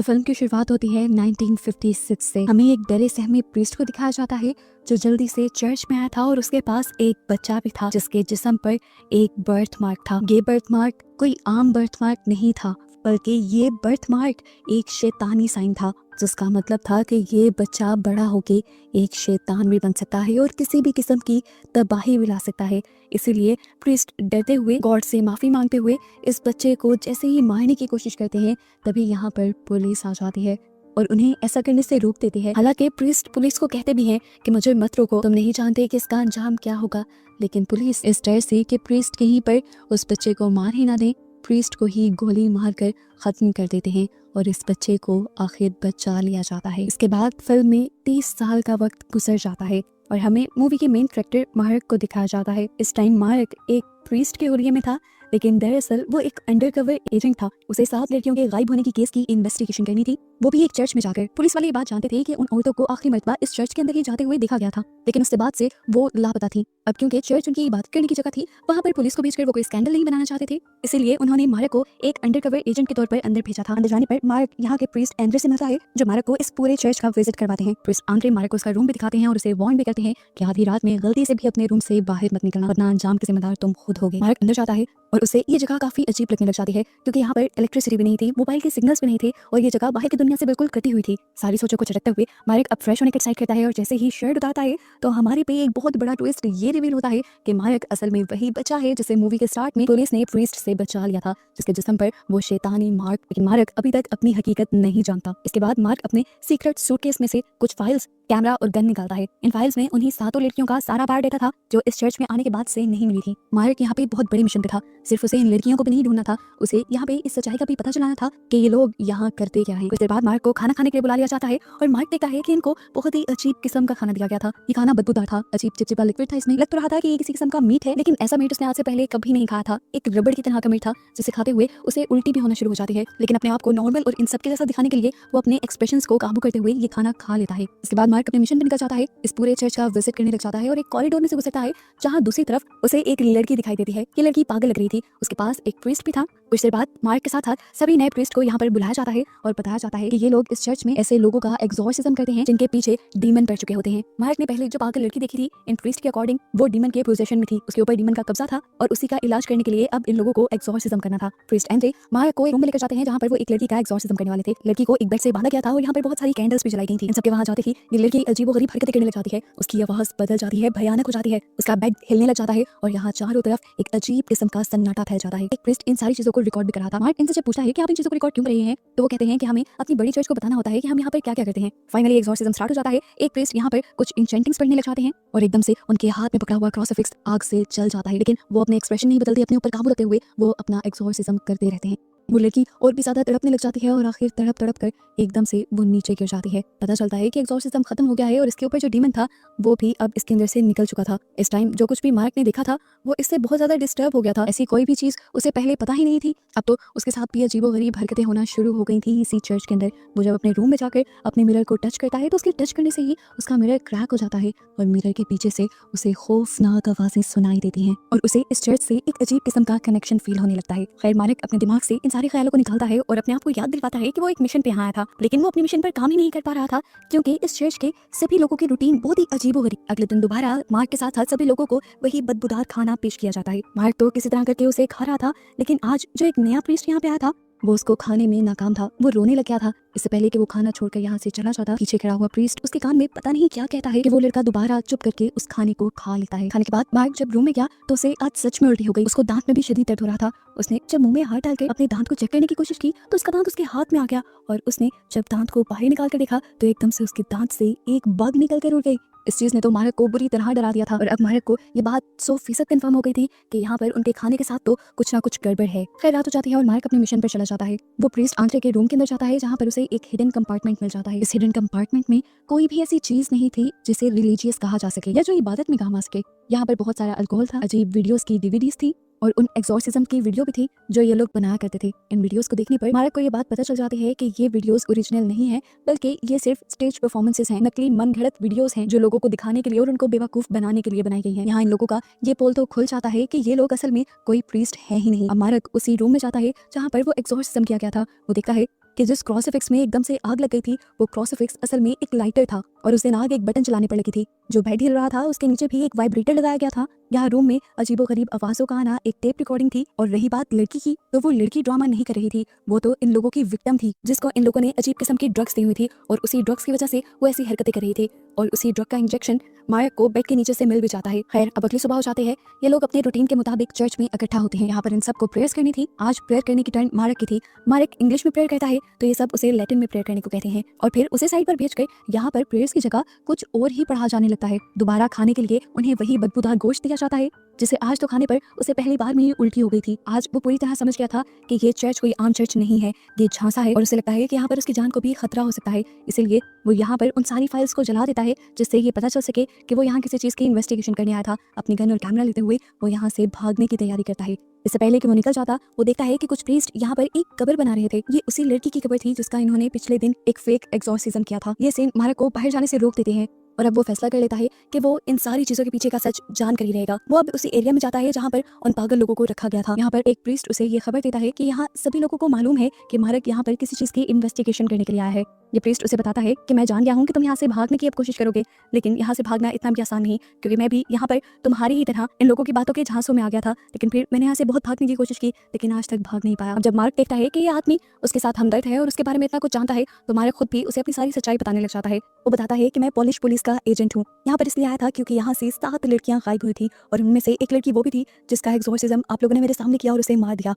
Film की शुरुआत होती है 1956 से। हमें एक डरे सहमे प्रीस्ट को दिखाया जाता है जो जल्दी से चर्च में आया था और उसके पास एक बच्चा भी था जिसके जिस्म पर एक बर्थ मार्क था। ये बर्थ मार्क कोई आम बर्थ मार्क नहीं था, बल्कि ये बर्थ मार्क एक शैतानी साइन था, जिसका मतलब था कि ये बच्चा बड़ा होके एक शैतान भी बन सकता है और किसी भी किस्म की तबाही भी ला सकता है। इसीलिए प्रीस्ट डरते हुए गॉड से माफ़ी मांगते हुए इस बच्चे को जैसे ही मारने की कोशिश करते हैं, तभी यहाँ पर पुलिस आ जाती है और उन्हें ऐसा करने से रोक देती है। हालांकि प्रीस्ट पुलिस को कहते भी हैं कि मुझे मत रोको, तुम नहीं जानते कि इसका अंजाम क्या होगा। लेकिन पुलिस इस डर से कि प्रीस्ट कहीं पर उस बच्चे को मार ही ना दे, प्रीस्ट को ही गोली मारकर खत्म कर देते हैं और इस बच्चे को आखिर बचा लिया जाता है। इसके बाद फिल्म में 30 साल का वक्त गुजर जाता है और हमें मूवी के मेन कैरेक्टर मार्क को दिखाया जाता है। इस टाइम मार्क एक प्रीस्ट के हुलिये में था, लेकिन दरअसल वो एक अंडरकवर एजेंट था। उसे 7 लड़कियों के गायब होने की केस की इन्वेस्टिगेशन करनी थी, वो भी एक चर्च में जाकर। पुलिस वाले ये बात जानते थे कि उन औरतों को आखिरी मर्तबा इस चर्च के अंदर ही जाते हुए देखा गया था, लेकिन उसके बाद से वो लापता थी। अब क्योंकि चर्च उनकी इबादत करने की जगह थी, वहाँ पर पुलिस को भेजकर वो कोई स्कैंडल नहीं बनाना चाहते थे, इसीलिए उन्होंने मार्क को एक अंडरकवर एजेंट के तौर पर अंदर भेजा था। अंदर जाने पर मार्क यहाँ के प्रीस्ट एंड्रे से मिलता है, जो मार्क को इस पूरे चर्च का विजिट करवाते हैं। प्रीस्ट एंड्रे मार्क को उसका रूम भी दिखाते हैं और उसे वार्न भी करते हैं कि आधी रात में गलती से भी अपने रूम से बाहर मत निकलना, वरना अंजाम के जिम्मेदार तुम खुद होगे। मार्क अंदर जाता है और उसे ये जगह काफी अजीब लगने लग जाती है, क्योंकि यहाँ पर इलेक्ट्रिसिटी भी नहीं थी, मोबाइल के सिग्नल्स भी नहीं थे और ये जगह बाहर की दुनिया से बिल्कुल कटी हुई थी। सारी सोचों को झटकते हुए मार्क अब फ्रेश होने का डिसाइड करता है और जैसे ही शर्ट उतारता है तो हमारे पे एक बहुत बड़ा ट्विस्ट ये रिवील होता है कि मार्क असल में वही बच्चा है जिसे मूवी के स्टार्ट में पुलिस ने प्रीस्ट से बचा लिया था, जिसके जिस्म पर वो शैतानी मार्क। लेकिन मार्क अभी तक अपनी हकीकत नहीं जानता। इसके बाद मार्क अपने सीक्रेट सूटकेस में से कुछ फाइल्स, कैमरा और गन निकालता है। इन फाइल्स में उन्हीं 7 लड़कियों का सारा बायोडाटा था जो इस चर्च में आने के बाद से नहीं मिली थी। मार्क यहाँ पे बहुत बड़े मिशन पे था। सिर्फ उसे इन लड़कियों को भी नहीं ढूंढना था, उसे यहाँ पे इस सच्चाई का भी पता चलाना था कि ये लोग यहाँ करते क्या है। कुछ देर बाद मार्क को खाना खाने के लिए बुला लिया जाता है और मार्क देखता है कि इनको बहुत ही अजीब किस्म का खाना दिया गया था। ये खाना बदबूदार था, अजीब चिपचिपा लिक्विड था, इसमें लग तो रहा था कि ये किसी किस्म का मीट है, लेकिन ऐसा मीट उसने आज से पहले कभी नहीं खाया था। एक रबड़ की तरह का मीट था जिसे खाते हुए उसे उल्टी भी होना शुरू हो जाती है, लेकिन अपने आप को नॉर्मल और इन सब के जैसा दिखाने के लिए वो अपने एक्सप्रेशंस को काबू करते हुए ये खाना खा लेता है। इसके बाद मार्क अपने मिशन पर निकल जाता है, इस पूरे चर्च का विजिट करने लग जाता है और एक कॉरिडोर में से गुजरता है जहाँ दूसरी तरफ उसे एक लड़की दिखाई देती है। ये लड़की पागल लग रही थी, उसके पास एक प्रीस्ट भी था। कुछ देर बाद मार्क के साथ सभी नए प्रीस्ट को यहाँ पर बुलाया जाता है और बताया जाता है कि ये लोग इस चर्च में ऐसे लोगों का एग्जॉर्सिज्म करते हैं जिनके पीछे डीमन पड़ चुके होते हैं। मार्क ने पहले जो पागल लड़की देखी थी, इन प्रीस्ट के अकॉर्डिंग वो डीमन के पोजेशन में थी, उसके ऊपर डीमन का कब्जा था और उसी का इलाज करने के लिए अब इन लोगों को एग्जॉर्सिज्म करना था। प्रीस्ट एंड्रे मार्क को एक रूम में लेकर जाते हैं जहाँ पर वो एक लड़की का एग्जॉर्सिज्म करने वाले थे। लड़की को एक बेड से बांधा गया था और यहाँ पर बहुत सारी कैंडल्स भी जलाई गई थी। इन सबके वहाँ जाते ही ये लड़की अजीबोगरीब हरकतें करने लग जाती है, उसकी आवाज बदल जाती है, भयानक हो जाती है, उसका बेड हिलने लग जाता है और यहाँ चारों तरफ एक अजीब किस्म का सन्नाटा फैल जाता है। एक प्रीस्ट इन सारी चीजों को रिकॉर्ड भी कर रहा था। मार्क इनसे जब पूछता है कि आप इन चीजों को रिकॉर्ड क्यों कर रहे हैं, तो वो कहते हैं कि हमें अपनी बड़ी चर्च को बताना होता है कि हम यहाँ पर क्या क्या करते हैं। फाइनली एग्जॉर्सिज्म स्टार्ट हो जाता है। एक प्रीस्ट यहाँ पर कुछ इंचेंटिंग्स पढ़ने लग जाते हैं और एकदम से उनके हाथ में पकड़ा हुआ क्रॉसफिक्स आग से जल जाता है, लेकिन वो अपने एक्सप्रेशन नहीं बदलते, अपने ऊपर काबू रखते हुए वो अपना एग्जॉर्सिज्म करते रहते हैं। वो लड़की और भी ज्यादा तड़पने लग जाती है और आखिर तड़प तड़प कर एकदम से वो नीचे गिर जाती है। पता चलता है कि एग्जॉर्सिज्म खत्म हो गया है और इसके ऊपर जो डीमन था वो भी अब इसके अंदर से निकल चुका था। इस टाइम जो कुछ भी मार्क ने देखा था वो इससे बहुत ज्यादा डिस्टर्ब हो गया था। ऐसी कोई भी चीज उसे पहले पता ही नहीं थी। अब तो उसके साथ भी अजीबोगरीब हरकतें होना शुरू हो गई थी इसी चर्च के अंदर। वो जब अपने रूम में जाकर अपने मिरर को टच करता है तो उसके टच करने से ही उसका मिरर क्रैक हो जाता है और मिरर के पीछे से उसे खौफनाक आवाजें सुनाई देती हैं और उसे इस चर्च से एक अजीब किस्म का कनेक्शन फील होने लगता है। खैर मार्क अपने दिमाग से इन सारे ख्यालों को निकालता है और अपने आप को याद दिलाता है कि वो एक मिशन पे आया था, लेकिन वो अपने मिशन पर काम ही नहीं कर पा रहा था क्योंकि इस चर्च के सभी लोगों की रूटीन बहुत ही अजीबोगरीब। अगले दिन दोबारा मार्क के साथ साथ सभी लोगों को वही बदबूदार खाना पेश किया जाता है। मार्क तो किसी तरह करके उसे खा रहा था, लेकिन आज जो एक नया प्रीस्ट यहाँ पे आया था वो उसको खाने में नाकाम था। वो रोने लग गया था। इससे पहले कि वो खाना छोड़कर यहाँ से चला जाता, पीछे खड़ा हुआ प्रीस्ट उसके कान में पता नहीं क्या कहता है कि वो लड़का दोबारा चुप करके उस खाने को खा लेता है। खाने के बाद मार्क जब रूम में गया तो उसे आज सच में उल्टी हो गई। उसको दांत में भी शदीद दर्द हो रहा था। उसने जब मुंह में हाथ डालकर अपने दांत को चेक करने की कोशिश की तो उसका दांत उसके हाथ में आ गया और उसने जब दांत को बाहर निकाल कर देखा तो एकदम से उसके दांत से एक बग निकल कर उड़ गई। इस चीज ने तो मार्क को बुरी तरह डरा दिया था और अब मार्क को ये बात 100% कंफर्म हो गई थी कि यहाँ पर उनके खाने के साथ तो कुछ ना कुछ गड़बड़ है। खैर रात हो जाती है और मार्क अपने मिशन पर चला जाता है। वो प्रीस्ट आंट्रे के रूम के अंदर जाता है जहाँ पर उसे एक हिडन कंपार्टमेंट मिल जाता है। इस हिडन कंपार्टमेंट में कोई भी ऐसी चीज नहीं थी जिसे रिलीजियस कहा जा सके या जो इबादत में काम आ सके। यहाँ पर बहुत सारा अल्कोहल था, अजीब वीडियोस की डीवीडीज थी और उन एग्जॉर्सिज्म की वीडियो भी थी जो ये लोग बनाया करते थे। इन वीडियोस को देखने पर मार्क को ये बात पता चल जाती है कि ये वीडियोस ओरिजिनल नहीं है, बल्कि ये सिर्फ स्टेज परफॉर्मेंसेस हैं, नकली मनगढ़ंत वीडियोस हैं जो लोगों को दिखाने के लिए और उनको बेवकूफ बनाने के लिए बनाई गई हैं। यहाँ इन लोगों का ये पोल तो खुल जाता है कि ये लोग असल में कोई प्रीस्ट है ही नहीं। अब मार्क उसी रूम में जाता है जहाँ पर वो एग्जॉर्सिज्म किया गया था। वो देखता है कि जिस क्रॉसिफिक्स में एकदम से आग लग गई थी वो क्रॉसिफिक्स असल में एक लाइटर था और उस दिन आग एक बटन चलाने पर लगी थी। जो बेड हिल रहा था उसके नीचे भी एक वाइब्रेटर लगाया गया था। यहाँ रूम में अजीबोगरीब आवाजों का आना एक टेप रिकॉर्डिंग थी। और रही बात लड़की की, तो वो लड़की ड्रामा नहीं कर रही थी, वो तो इन लोगों की विक्टिम थी जिसको इन लोगों ने अजीब किस्म की ड्रग्स दी हुई थी और उसी ड्रग्स की वजह से वो ऐसी हरकतें कर रही थी और उसी ड्रग का इंजेक्शन मार्क को बेड के नीचे से मिल भी जाता है। खैर अब अगली सुबह हो जाते हैं, ये लोग अपने रूटीन के मुताबिक चर्च में इकट्ठा होते हैं। यहाँ पर इन सबको प्रेयर्स करनी थी। आज प्रेयर करने की टर्न मार्क की थी। मार्क इंग्लिश में प्रेयर करता है तो ये सब उसे लैटिन में प्रेयर करने को कहते हैं और फिर उसे साइड पर भेजकर यहाँ पर प्रेयर्स की जगह कुछ और ही पढ़ा जाने लगता है। दोबारा खाने के लिए उन्हें वही बदबूदार गोश्त दिया जाता है जिसे आज तो खाने पर उसे पहली बार में ही उल्टी हो गई थी। आज वो पूरी तरह समझ गया था कि ये चर्च कोई आम चर्च नहीं है, ये झांसा है और उसे लगता है कि यहाँ पर उसकी जान को भी खतरा हो सकता है। इसलिए वो यहाँ पर उन सारी फाइल्स को जला देता है जिससे ये पता चल सके कि वो यहाँ किसी चीज़ की इन्वेस्टिगेशन करने आया था। अपनी गन और कैमरा लेते हुए वो यहाँ से भागने की तैयारी करता है। इससे पहले कि वो निकल जाता वो देखता है कि कुछ प्रीस्ट यहाँ पर एक कब्र बना रहे थे। ये उसी लड़की की कब्र थी जिसका इन्होंने पिछले दिन एक फेक एग्जॉर्सिज्म किया था। ये सीन मार्क को बाहर जाने से रोक देते हैं और अब वो फैसला कर लेता है कि वो इन सारी चीजों के पीछे का सच जान कर ही रहेगा। वो अब उसी एरिया में जाता है जहाँ पर उन पागल लोगों को रखा गया था। यहाँ पर एक प्रीस्ट उसे ये खबर देता है कि यहाँ सभी लोगों को मालूम है कि मार्क यहाँ पर किसी चीज की इन्वेस्टिगेशन करने के लिए आया है। ये प्रीस्ट उसे बताता है कि मैं जान गया हूँ कि तुम यहाँ से भागने की अब कोशिश करोगे, लेकिन यहाँ से भागना इतना भी आसान नहीं, क्योंकि मैं भी यहाँ पर तुम्हारी ही तरह इन लोगों की बातों के झांसों में आ गया था। लेकिन फिर मैंने यहाँ से बहुत भागने की कोशिश की लेकिन आज तक भाग नहीं पाया। अब जब मार्क देखता है कि ये आदमी उसके साथ हमदर्द है और उसके बारे में इतना कुछ जानता है तो मार्क खुद भी उसे अपनी सारी सच्चाई बताने लग जाता है। वो बताता है कि मैं पोलिश पुलिस का एजेंट हूँ, यहाँ पर इसलिए आया था क्योंकि यहाँ से 7 लड़कियां गायब हुई थी और उनमें से एक लड़की वो भी थी जिसका एग्जॉर्सिज्म आप लोगों ने मेरे सामने किया और उसे मार दिया।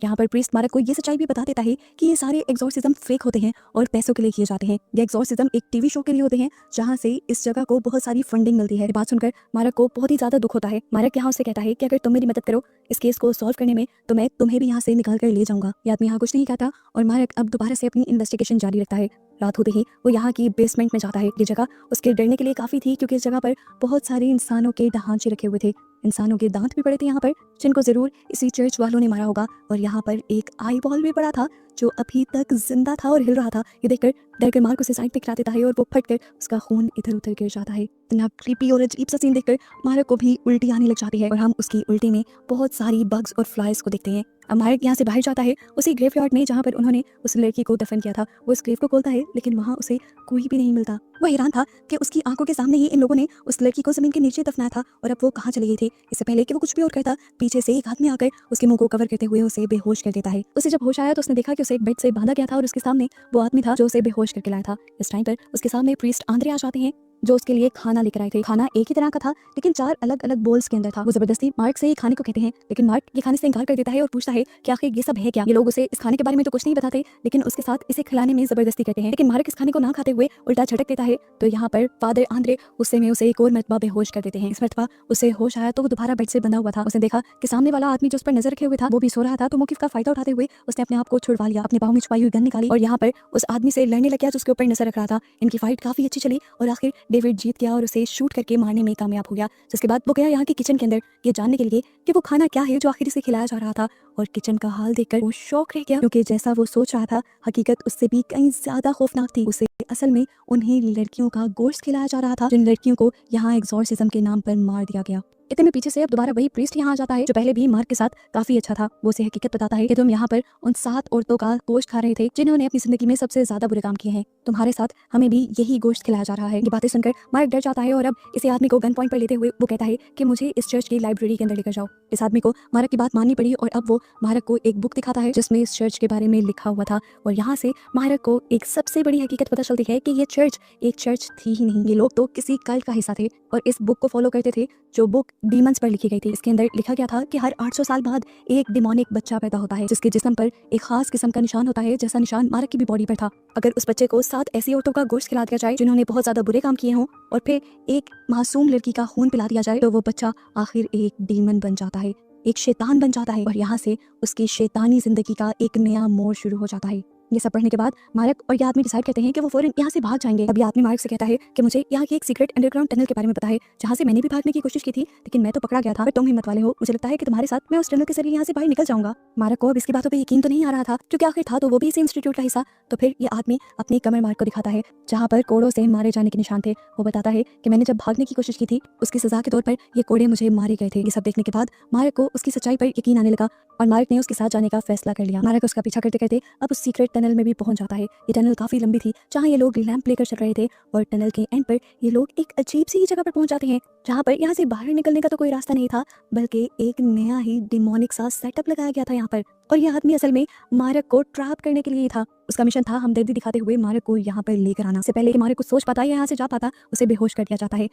यहाँ पर प्रीस्ट मार्क को ये सच्चाई भी बता देता है कि ये सारे एग्जॉर्सिज्म फेक होते हैं और पैसों के लिए किए जाते हैं। ये एग्जॉर्सिज्म एक टीवी शो के लिए होते हैं जहाँ से इस जगह को बहुत सारी फंडिंग मिलती है। बात सुनकर मार्क को बहुत ही ज्यादा दुख होता है। मार्क यहाँ से कहता है कि अगर तुम मेरी मदद करो इस केस को सॉल्व करने में तो मैं तुम्हें भी यहाँ से निकाल कर ले जाऊंगा। ये आदमी यहाँ कुछ नहीं कहता और मार्क अब दोबारा से अपनी इन्वेस्टिगेशन जारी रखता है। रात होते ही वो यहाँ की बेसमेंट में जाता है। ये जगह उसके डरने के लिए काफी थी क्योंकि इस जगह पर बहुत सारे इंसानों के ढांचे रखे हुए थे। इंसानों के दांत भी पड़े थे यहाँ पर जिनको जरूर इसी चर्च वालों ने मारा होगा। और यहाँ पर एक आई बॉल भी पड़ा था जो अभी तक जिंदा था और हिल रहा था। ये देखकर डरकर मार्क उसे साइड पे गिरा देता है और वो फटकर उसका खून इधर उधर गिर जाता है। इतना क्रीपी और अजीब सा सीन देखकर मार्क को भी उल्टी आने लग जाती है और हम उसकी उल्टी में बहुत सारी बग्स और फ्लाइज को देखते हैं। अब मार्क यहाँ से बाहर जाता है उसी ग्रेवयार्ड में जहाँ पर उन्होंने उस लड़की को दफन किया था। वो उस ग्रेव को खोलता है लेकिन वहाँ उसे कोई भी नहीं मिलता। वो हैरान था कि उसकी आंखों के सामने ही इन लोगों ने उस लड़की को जमीन के नीचे दफनाया था और अब वो कहाँ चली गई थी। इससे पहले कि वो कुछ भी और करता पीछे से एक आदमी आकर उसके मुंह को कवर करते हुए उसे बेहोश कर देता है। उसे जब होश आया तो उसने देखा कि उसे एक बेड से बांधा गया था और उसके सामने वो आदमी था जो उसे बेहोश करके लाया था। इस टाइम पर उसके सामने प्रीस्ट आंद्रे आ जाते हैं जो उसके लिए खाना लेकर आए थे। खाना एक ही तरह का था लेकिन 4 अलग अलग बोल्स के अंदर था। वो जबरदस्ती मार्क से ये खाने को कहते हैं लेकिन मार्क ये खाने से इनकार कर देता है और पूछता है कि आखिर ये सब है क्या। ये लोग उसे इस खाने के बारे में तो कुछ नहीं बताते लेकिन उसके साथ इसे खिलाने में जबरदस्ती करते हैं। लेकिन मार्क इस खाने को ना खाते हुए उल्टा झटक देता है तो यहाँ पर फादर आंद्रे उससे में उसे एक और मरतबा बेहोश कर देते हैं। इस मरतबा उसे होश आया तो वो दोबारा बेड से बंधा हुआ था। उसने देखा कि सामने वाला आदमी जो उस पर नजर रखे हुए था वो भी सो रहा था। तो मौके का फायदा उठाते हुए उसने अपने आप को छुड़वा लिया, अपने पाँव में छुपाई हुई गन निकाली और यहाँ पर उस आदमी से लड़ने लग गया जो उसके ऊपर नजर रख रहा था। इनकी फाइट काफी अच्छी चली और आखिर डेविड जीत गया और उसे शूट करके मारने में कामयाब हो गया। जिसके बाद वो गया यहाँ के किचन के अंदर ये जानने के लिए कि वो खाना क्या है जो आखिर से खिलाया जा रहा था और किचन का हाल देखकर वो शॉक रह गया क्योंकि जैसा वो सोच रहा था हकीकत उससे भी कहीं ज्यादा खौफनाक थी। उसे असल में उन्हें लड़कियों का गोश्त खिलाया जा रहा था जिन लड़कियों को यहाँ एग्जॉर्सिज्म के नाम पर मार दिया गया। इतने में पीछे से अब दोबारा वही प्रीस्ट यहाँ आ जाता है जो पहले भी मार्क के साथ काफी अच्छा था। वो उसे हकीकत बताता है कि तुम यहाँ पर उन 7 औरतों का गोश्त खा रहे थे जिन्होंने अपनी जिंदगी में सबसे ज्यादा बुरे काम किए हैं। तुम्हारे साथ हमें भी यही गोश्त खिलाया जा रहा है। ये बातें सुनकर मार्क डर जाता है और अब इसी आदमी को गन पॉइंट पर लेते हुए वो कहता है कि मुझे इस चर्च की लाइब्रेरी के अंदर लेकर जाओ। इस आदमी को मार्क की बात माननी पड़ी और अब वो मार्क को एक बुक दिखाता है जिसमें इस चर्च के बारे में लिखा हुआ था और यहाँ से मार्क को एक सबसे बड़ी हकीकत पता चलती है कि ये चर्च एक चर्च थी ही नहीं, ये लोग तो किसी कल्ट का हिस्सा थे और इस बुक को फॉलो करते थे जो बुक डीमंस पर लिखी गई थी। इसके अंदर लिखा गया था कि हर 800 साल बाद एक डिमोनिक बच्चा पैदा होता है जिसके जिस्म पर एक खास किस्म का निशान होता है जैसा निशान मार्क की भी बॉडी पर था। अगर उस बच्चे को 7 ऐसी औरतों का गोश्त खिला दिया जाए जिन्होंने बहुत ज्यादा बुरे काम किए हों और फिर एक मासूम लड़की का खून पिला दिया जाए तो वो बच्चा आखिर एक डीमन बन जाता है, एक शैतान बन जाता है और यहाँ से उसकी शैतानी जिंदगी का एक नया मोड़ शुरू हो जाता है। ये सब पढ़ने के बाद मार्क और ये आदमी डिसाइड करते हैं कि वो फौरन यहाँ से भाग जाएंगे। अब ये आदमी मार्क से कहता है कि मुझे यहाँ की एक सीक्रेट अंडरग्राउंड टनल के बारे में पता है जहाँ से मैंने भी भागने की कोशिश की थी लेकिन मैं तो पकड़ा गया था। पर तुम हिम्मत वाले हो, मुझे लगता है कि तुम्हारे साथ मैं उस टनल के जरिए यहाँ से बाहर निकल जाऊंगा। मार्क को अब इसकी बातों पर यकीन तो नहीं आ रहा था क्योंकि आखिर था तो वो भी इसी इंस्टीट्यूट का हिस्सा। तो फिर ये आदमी अपनी कमर मार्क को दिखाता है जहाँ पर कोड़ों से मारे जाने के निशान थे। वो बताता है कि मैंने जब भागने की कोशिश की थी उसकी सजा के तौर पर ये कोड़े मुझे मारे गए थे। ये सब देखने के बाद मार्क को उसकी सच्चाई पर यकीन आने लगा और मार्क ने उसके साथ जाने का फैसला कर लिया। मार्क उसका पीछा करते करते अब उस सीक्रेट टनल में भी पहुंच जाता है। ये टनल काफी लंबी थी जहाँ ये लोग लैंप लेकर चल रहे थे और टनल के एंड पर ये लोग एक अजीब सी जगह पर पहुंच जाते हैं जहाँ पर यहाँ से बाहर निकलने का तो कोई रास्ता नहीं था, बल्कि एक नया ही डिमोनिक सा सेटअप लगाया गया था यहाँ पर। और यह आदमी असल में मार्क को ट्रैप करने के लिए ही था। उसका मिशन था हमदर्दी दिखाते हुए मार्क को यहाँ पर लेकर आना। से पहले कि मार्क कुछ सोच पाता या यहाँ से जा पाता, उसे बेहोश कर दिया जाता है।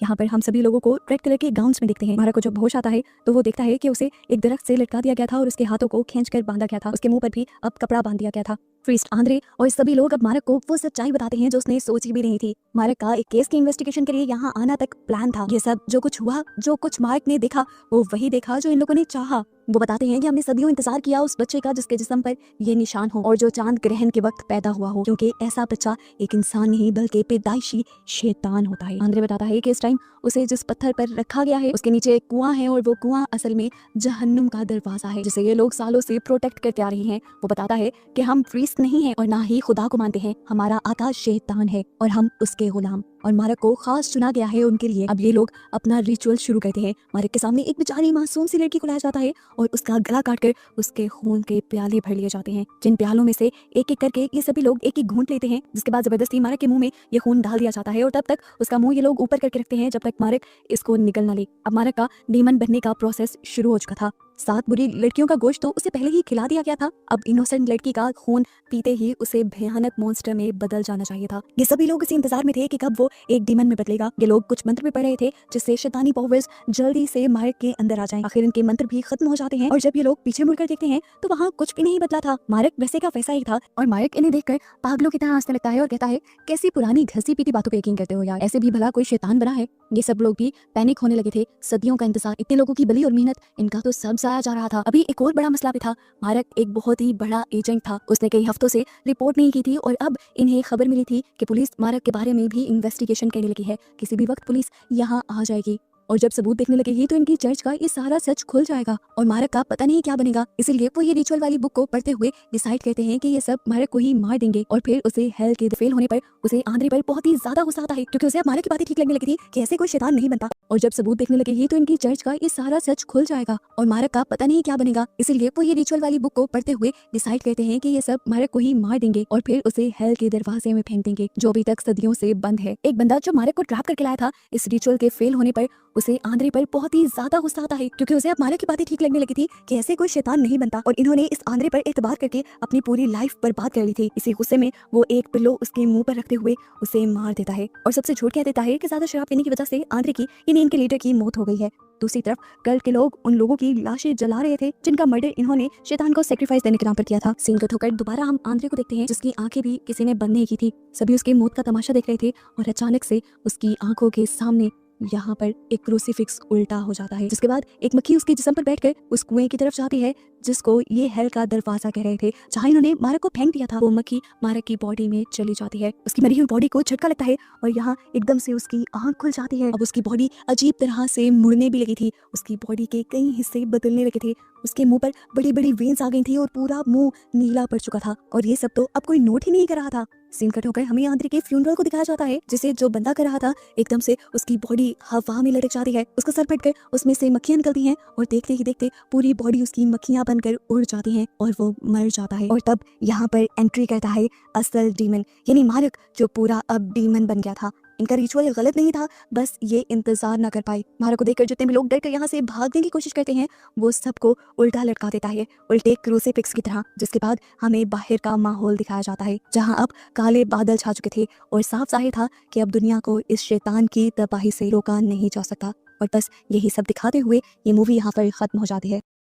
यहाँ पर हम सभी लोगों को रेड कलर के गाउन्स में देखते हैं। मार्क को जब होश आता है तो वो देखता है कि उसे एक दरख्त से लटका दिया गया था और उसके हाथों को खींचकर बांधा गया था। उसके मुंह पर भी अब कपड़ा बांध दिया गया था। प्रीस्ट आंद्रे और सभी लोग अब मार्क को वो सच्चाई बताते हैं जो उसने सोची भी नहीं थी। मार्क का एक केस की इन्वेस्टिगेशन के लिए यहाँ आना तक प्लान था। ये सब जो कुछ हुआ, जो कुछ मार्क ने देखा, वो वही देखा जो इन लोगों ने चाहा। वो बताते हैं कि हमने सदियों इंतजार किया उस बच्चे का जिसके जिस्म पर ये निशान हो और जो चांद ग्रहण के वक्त पैदा हुआ हो, क्योंकि ऐसा बच्चा एक इंसान नहीं बल्कि पैदाइशी शैतान होता है। आंद्रे बताता है कि इस टाइम उसे जिस पत्थर पर रखा गया है उसके नीचे एक कुआं है और वो कुआं असल में जहन्नुम का दरवाजा है जिसे ये लोग सालों से प्रोटेक्ट करते आ रहे हैं। वो बताता है कि हम प्रीस्ट नहीं हैं और ना ही खुदा को मानते हैं, हमारा आका शैतान है और हम उसके गुलाम, और मार्क को खास चुना गया है उनके लिए। अब ये लोग अपना रिचुअल शुरू करते हैं। मार्क के सामने एक बेचारी मासूम सी लड़की को लाया जाता है और उसका गला काटकर उसके खून के प्याले भर लिए जाते हैं, जिन प्यालों में से एक एक करके ये सभी लोग एक एक घूंट लेते हैं, जिसके बाद जबरदस्ती मार्क के मुंह में ये खून डाल दिया जाता है और तब तक उसका मुंह ये लोग ऊपर करके रखते हैं जब तक मार्क इसको निकल ना ले। अब मार्क का डीमन बनने का प्रोसेस शुरू हो चुका था। 7 बुरी लड़कियों का गोश्त तो उसे पहले ही खिला दिया गया था। अब इनोसेंट लड़की का खून पीते ही उसे भयानक मॉन्स्टर में बदल जाना चाहिए था। ये सभी लोग इसी इंतजार में थे कि कब वो एक डीमन में बदलेगा। ये लोग कुछ मंत्र भी पढ़ रहे थे जिससे शैतानी पावर्स जल्दी से मार्क के अंदर आ जाएं। आखिर इनके मंत्र भी खत्म हो जाते हैं और जब ये लोग पीछे मुड़कर देखते हैं तो वहाँ कुछ भी नहीं बदला था। मार्क वैसे का वैसा ही था और मार्क इन्हें देखकर पागलों की तरह हंसने लगता है और कहता है, कैसी पुरानी घसी पीटी बातों पे यकीन करते हो यार, ऐसे भी भला कोई शैतान बना है। ये सब लोग भी पैनिक होने लगे थे। सदियों का इंतजार, इतने लोगों की बलि और मेहनत, इनका तो सब जाया जा रहा था। अभी एक और बड़ा मसला भी था। मार्क एक बहुत ही बड़ा एजेंट था। उसने कई हफ्तों से रिपोर्ट नहीं की थी और अब इन्हें खबर मिली थी कि पुलिस मार्क के बारे में भी इन्वेस्टिगेशन करने लगी है। किसी भी वक्त पुलिस यहाँ आ जाएगी और जब सबूत देखने लगेगी तो इनकी चर्च का ये सारा सच खुल जाएगा और मार्क का पता नहीं क्या बनेगा। इसीलिए वो ये रिचुअल वाली बुक को पढ़ते हुए डिसाइड करते हैं कि ये सब मार्क को ही मार देंगे और फिर उसे हेल के फेल होने पर उसे आंद्रे पर बहुत ही ज्यादा गुस्सा आता है, क्योंकि उसे अब मार्क की बातें ठीक लगने लगी थी कि ऐसे कोई शैतान नहीं बनता। और जब सबूत देखने लगेगी तो इनकी चर्च का ये सारा सच खुल जाएगा और मार्क का पता नहीं क्या बनेगा। इसीलिए वो ये रिचुअल वाली बुक को पढ़ते हुए डिसाइड करते हैं कि ये सब मार्क को ही मार देंगे और फिर उसे हेल के दरवाजे में फेंक देंगे जो अभी तक सदियों से बंद है। एक बंदा जो मार्क को ट्रैप करके लाया था, इस रिचुअल के फेल होने पर उसे आंद्रे पर बहुत ही ज्यादा गुस्सा आता है, क्योंकि उसे अब मार्क की बातें ठीक लगने लगी थी कि ऐसे कोई शैतान नहीं बनता और इन्होंने इस आंद्रे पर एतबार करके अपनी पूरी लाइफ बर्बाद कर ली थी। इसी गुस्से में वो एक पिल्लो उसके मुंह पर रखते हुए उसे मार देता है और सबसे झूठ कह देता है कि ज्यादा शराब पीने की वजह से आंद्रे की यानी इनके लीडर की मौत हो गई है। दूसरी तरफ कल के लोग उन लोगों की लाशें जला रहे थे जिनका मर्डर इन्होंने शैतान को सेक्रीफाइस देने के नाम पर किया था। सीन कट होकर दोबारा हम आंद्रे को देखते हैं जिसकी आंखें भी किसी ने बंद नहीं की थी। सभी उसकी मौत का तमाशा देख रहे थे और अचानक से उसकी आंखों के सामने यहाँ पर एक क्रूसीफिक्स उल्टा हो जाता है, जिसके बाद एक मक्खी उसके जिस्म पर बैठकर उस कुएं की तरफ जाती है जिसको ये हेल का दरवाजा कह रहे थे, जहाँ इन्होंने मार्क को फेंक दिया था। वो मक्खी मार्क की बॉडी में चली जाती है। उसकी मरी हुई बॉडी को झटका लगता है और यहाँ एकदम से उसकी आंख खुल जाती है। अब उसकी बॉडी अजीब तरह से मुड़ने भी लगी थी। उसकी बॉडी के कई हिस्से बदलने लगे थे। उसके मुंह पर बड़ी बड़ी वेन्स आ गई थी और पूरा मुंह नीला पड़ चुका था और ये सब तो अब कोई नोट ही नहीं कर रहा था। सीन कट होकर हमें आंद्रे के फ्यूनरल को दिखाया जाता है, जिसे जो बंदा कर रहा था एकदम से उसकी बॉडी हवा में लटक जाती है। उसका सर फटकर उसमें से मक्खियां निकलती हैं और देखते ही देखते पूरी बॉडी उसकी मक्खियां बनकर उड़ जाती हैं और वो मर जाता है। और तब यहाँ पर एंट्री करता है असल डीमन यानी मार्क, जो पूरा अब डीमन बन गया था। इनका रिचुअल गलत नहीं था, बस ये इंतजार न कर पाए। मार्क को देखकर जितने भी लोग डर कर यहाँ से भागने की कोशिश करते हैं वो सबको उल्टा लटका देता है, उल्टे क्रूसीफिक्स की तरह। जिसके बाद हमें बाहर का माहौल दिखाया जाता है जहाँ अब काले बादल छा चुके थे और साफ जाहिर था कि अब दुनिया को इस शैतान की तबाही से रोका नहीं जा सकता। और बस यही सब दिखाते हुए ये मूवी यहाँ पर खत्म हो जाती है।